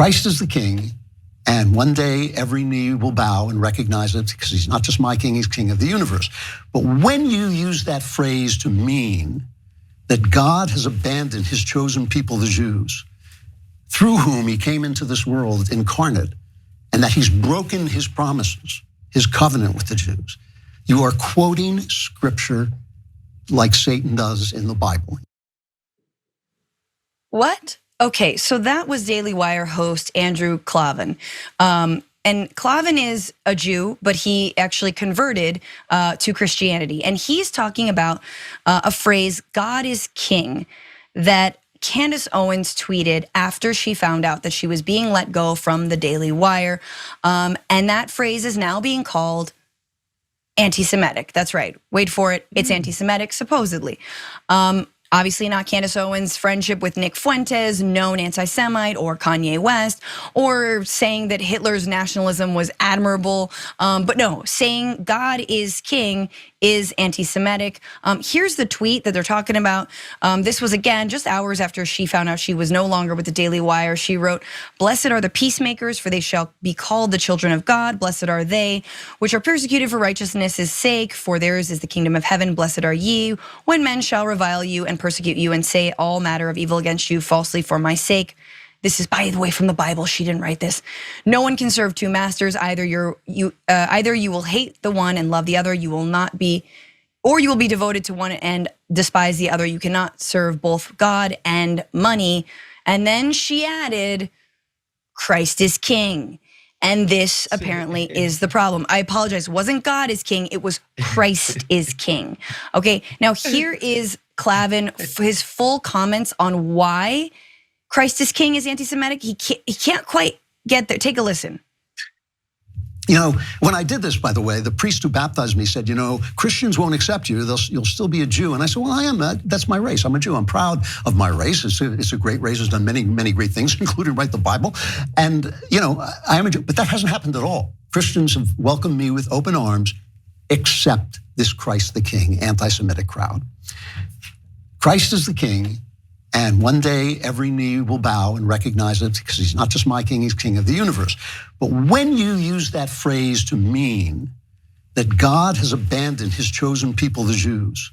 Christ is the king, and one day every knee will bow and recognize it, because he's not just my king, he's king of the universe. But when you use that phrase to mean that God has abandoned his chosen people, the Jews, through whom he came into this world incarnate, and that he's broken his promises, his covenant with the Jews, you are quoting scripture like Satan does in the Bible. What? Okay, so that was Daily Wire host Andrew Klavan. And Klavan is a Jew, but he actually converted to Christianity. And he's talking about a phrase, God is king, that Candace Owens tweeted after she found out that she was being let go from the Daily Wire. And that phrase is now being called anti-Semitic. That's right. Wait for it. It's anti-Semitic, supposedly. Obviously not Candace Owens' friendship with Nick Fuentes, known anti-Semite, or Kanye West, or saying that Hitler's nationalism was admirable. But no, saying God is king is anti-Semitic. Here's the tweet that they're talking about. This was, again, just hours after she found out she was no longer with the Daily Wire. She wrote, "Blessed are the peacemakers, for they shall be called the children of God. Blessed are they which are persecuted for righteousness' sake, for theirs is the kingdom of heaven. Blessed are ye when men shall revile you and persecute you and say all manner of evil against you falsely for my sake." This is, by the way, from the Bible. She didn't write this. "No one can serve two masters. Either you will hate the one and love the other. You will not be, or you will be devoted to one and despise the other. You cannot serve both God and money." And then she added, "Christ is king." And this apparently is the problem. I apologize. It wasn't God is king. It was Christ is king. Okay. Now here is Klavan, his full comments on why Christ is king is anti-Semitic. He can't quite get there. Take a listen. You know, when I did this, by the way, the priest who baptized me said, Christians won't accept you. You'll still be a Jew. And I said, well, I am. That's my race. I'm a Jew. I'm proud of my race. It's a great race. It's done many, many great things, including write the Bible. And, I am a Jew. But that hasn't happened at all. Christians have welcomed me with open arms, except this Christ the King, anti-Semitic crowd. Christ is the king. And one day every knee will bow and recognize it, because he's not just my king, he's king of the universe. But when you use that phrase to mean that God has abandoned his chosen people, the Jews,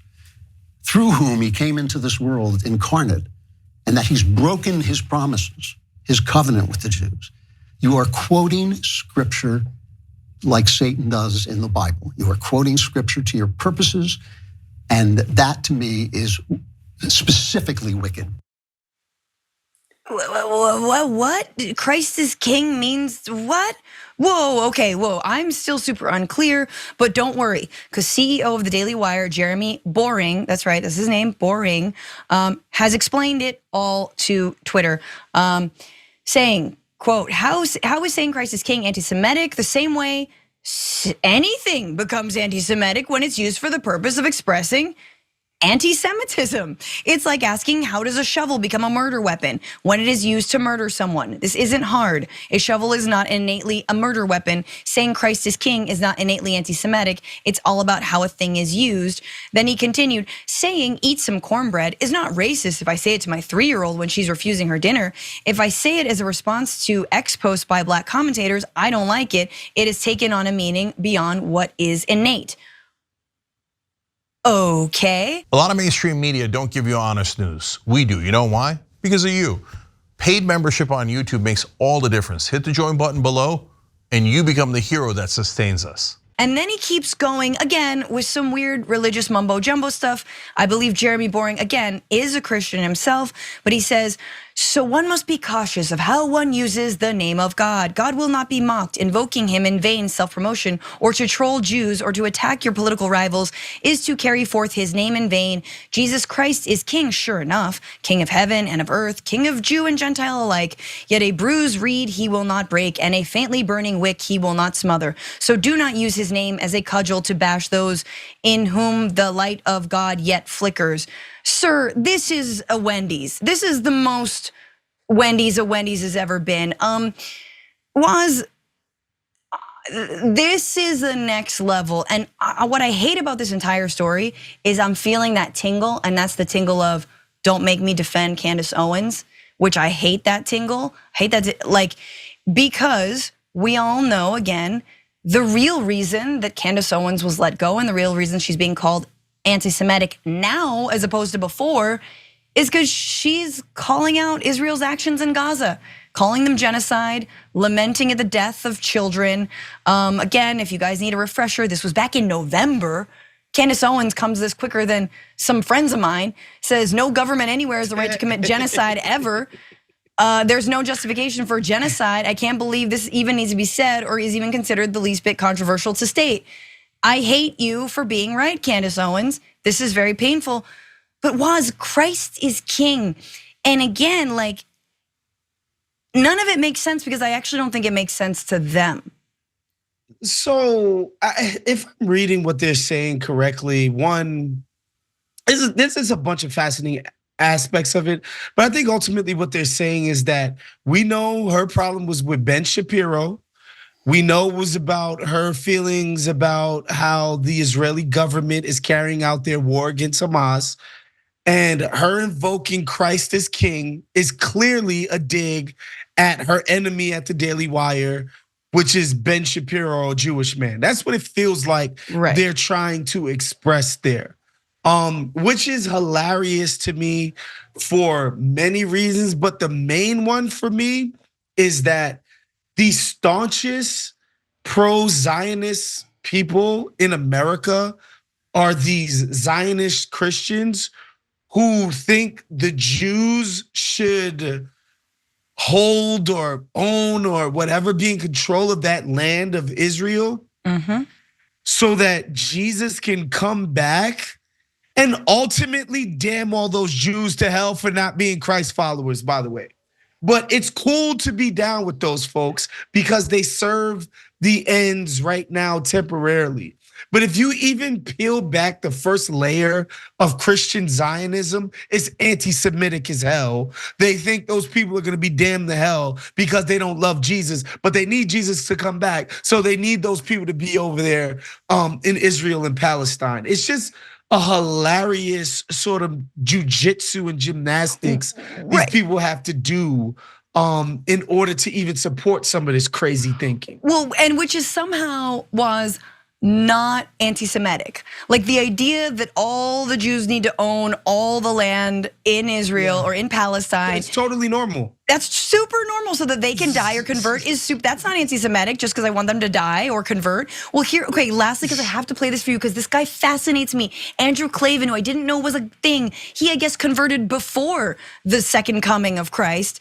through whom he came into this world incarnate, and that he's broken his promises, his covenant with the Jews, you are quoting scripture like Satan does in the Bible. You are quoting scripture to your purposes, and that to me is specifically wicked. What? Christ is king means what? Whoa, okay, whoa. I'm still super unclear, but don't worry, because CEO of the Daily Wire, Jeremy Boring, that's right, that's his name, Boring, has explained it all to Twitter, saying, quote, how is saying Christ is king anti-Semitic? The same way anything becomes anti-Semitic when it's used for the purpose of expressing anti-Semitism. It's like asking, how does a shovel become a murder weapon when it is used to murder someone? This isn't hard. A shovel is not innately a murder weapon. Saying Christ is king is not innately anti-Semitic. It's all about how a thing is used. Then he continued, saying eat some cornbread is not racist if I say it to my 3-year-old when she's refusing her dinner. If I say it as a response to X posts by black commentators, I don't like it. It has taken on a meaning beyond what is innate. Okay. A lot of mainstream media don't give you honest news. We do. You know why? Because of you. Paid membership on YouTube makes all the difference. Hit the join button below and you become the hero that sustains us. And then he keeps going again with some weird religious mumbo jumbo stuff. I believe Jeremy Boring, again, is a Christian himself, but he says, so one must be cautious of how one uses the name of God. God will not be mocked. Invoking him in vain self-promotion or to troll Jews or to attack your political rivals is to carry forth his name in vain. Jesus Christ is king, sure enough, king of heaven and of earth, king of Jew and Gentile alike. Yet a bruised reed he will not break, and a faintly burning wick he will not smother. So do not use his name as a cudgel to bash those in whom the light of God yet flickers. Sir, this is a Wendy's. This is the most Wendy's a Wendy's has ever been. This is the next level. And what I hate about this entire story is I'm feeling that tingle, and that's the tingle of don't make me defend Candace Owens, which I hate that tingle. Hate that, because we all know, again, the real reason that Candace Owens was let go and the real reason she's being called anti-Semitic now as opposed to before is because she's calling out Israel's actions in Gaza, calling them genocide, lamenting at the death of children. Again, if you guys need a refresher, this was back in November. Candace Owens comes this quicker than some friends of mine, says no government anywhere has the right to commit genocide ever. There's no justification for genocide. I can't believe this even needs to be said or is even considered the least bit controversial to state. I hate you for being right, Candace Owens. This is very painful. But Waz, Christ is king. And again, none of it makes sense because I actually don't think it makes sense to them. So if I'm reading what they're saying correctly, one, this is a bunch of fascinating aspects of it. But I think ultimately what they're saying is that we know her problem was with Ben Shapiro. We know it was about her feelings about how the Israeli government is carrying out their war against Hamas. And her invoking Christ as king is clearly a dig at her enemy at the Daily Wire, which is Ben Shapiro, a Jewish man. That's what it feels like they're trying to express there. Which is hilarious to me for many reasons, but the main one for me is that the staunchest pro-Zionist people in America are these Zionist Christians who think the Jews should hold or own or whatever, be in control of that land of Israel, so that Jesus can come back and ultimately damn all those Jews to hell for not being Christ followers, by the way. But it's cool to be down with those folks because they serve the ends right now temporarily. But if you even peel back the first layer of Christian Zionism, it's anti-Semitic as hell. They think those people are gonna be damned to hell because they don't love Jesus, but they need Jesus to come back. So they need those people to be over there in Israel and Palestine. It's just a hilarious sort of jujitsu and gymnastics these people have to do in order to even support some of this crazy thinking. Well, and which is somehow was not anti-Semitic. Like the idea that all the Jews need to own all the land in Israel or in Palestine. It's totally normal. That's super normal so that they can die or convert is super, that's not anti-Semitic just because I want them to die or convert. Well here, okay, lastly, because I have to play this for you because this guy fascinates me. Andrew Klavan, who I didn't know was a thing. He, I guess, converted before the second coming of Christ.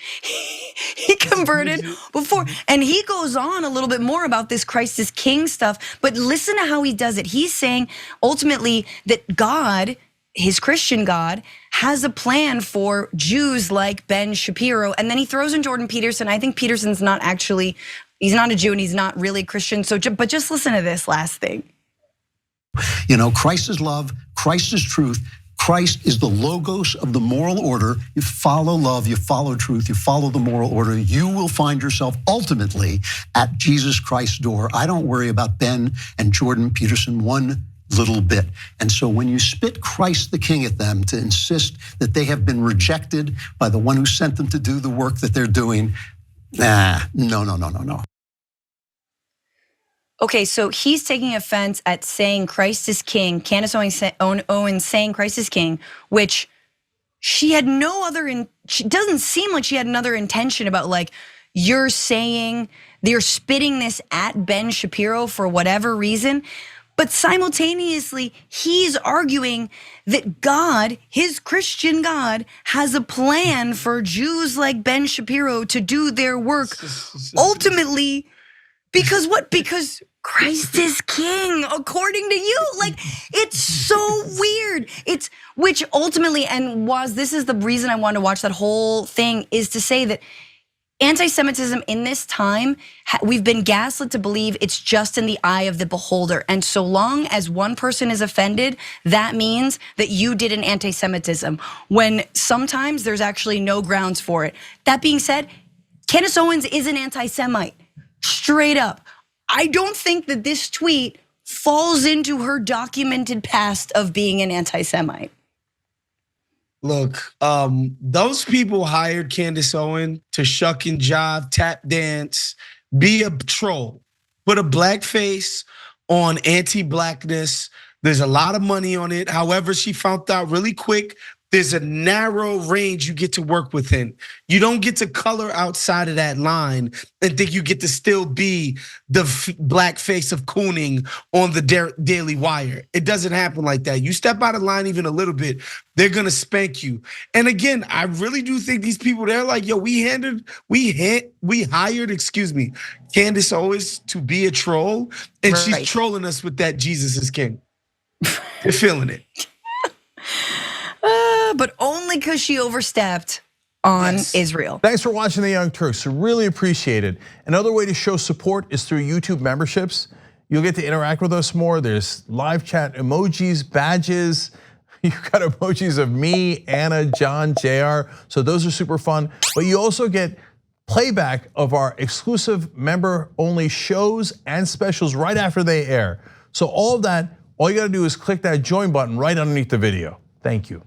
He converted before, and he goes on a little bit more about this Christ is king stuff, but listen to how he does it. He's saying ultimately that God, his Christian God, has a plan for Jews like Ben Shapiro. And then he throws in Jordan Peterson. I think Peterson's not actually, he's not a Jew and he's not really Christian. So, but just listen to this last thing. You know, Christ is love, Christ is truth. Christ is the logos of the moral order. You follow love, you follow truth, you follow the moral order. You will find yourself ultimately at Jesus Christ's door. I don't worry about Ben and Jordan Peterson one little bit. And so when you spit Christ the King at them to insist that they have been rejected by the one who sent them to do the work that they're doing, no. Okay, so he's taking offense at saying Christ is king, Candace Owens saying Christ is king, which she had no other, she doesn't seem like she had another intention about like, you're saying, they're spitting this at Ben Shapiro for whatever reason. But simultaneously, he's arguing that God, his Christian God, has a plan for Jews like Ben Shapiro to do their work ultimately. Because what? Because Christ is king, according to you. Like, it's so weird. It's, which ultimately, and this is the reason I wanted to watch that whole thing, is to say that anti-Semitism in this time, we've been gaslit to believe it's just in the eye of the beholder. And so long as one person is offended, that means that you did an anti-Semitism, when sometimes there's actually no grounds for it. That being said, Candace Owens is an anti-Semite, straight up. I don't think that this tweet falls into her documented past of being an anti-Semite. Look, those people hired Candace Owens to shuck and jive, tap dance, be a troll, put a black face on anti-blackness. There's a lot of money on it. However, she found out really quick there's a narrow range you get to work within. You don't get to color outside of that line and think you get to still be the black face of cooning on the Daily Wire. It doesn't happen like that. You step out of line even a little bit, they're gonna spank you. And again, I really do think these people, they're like, yo, we hired, Candace Owens to be a troll, and she's trolling us with that Jesus is king. They're feeling it. But only because she overstepped on Israel. Thanks for watching The Young Turks. Really appreciate it. Another way to show support is through YouTube memberships. You'll get to interact with us more. There's live chat emojis, badges. You've got emojis of me, Anna, John, JR. So those are super fun. But you also get playback of our exclusive member-only shows and specials right after they air. So all of that, all you gotta do is click that join button right underneath the video. Thank you.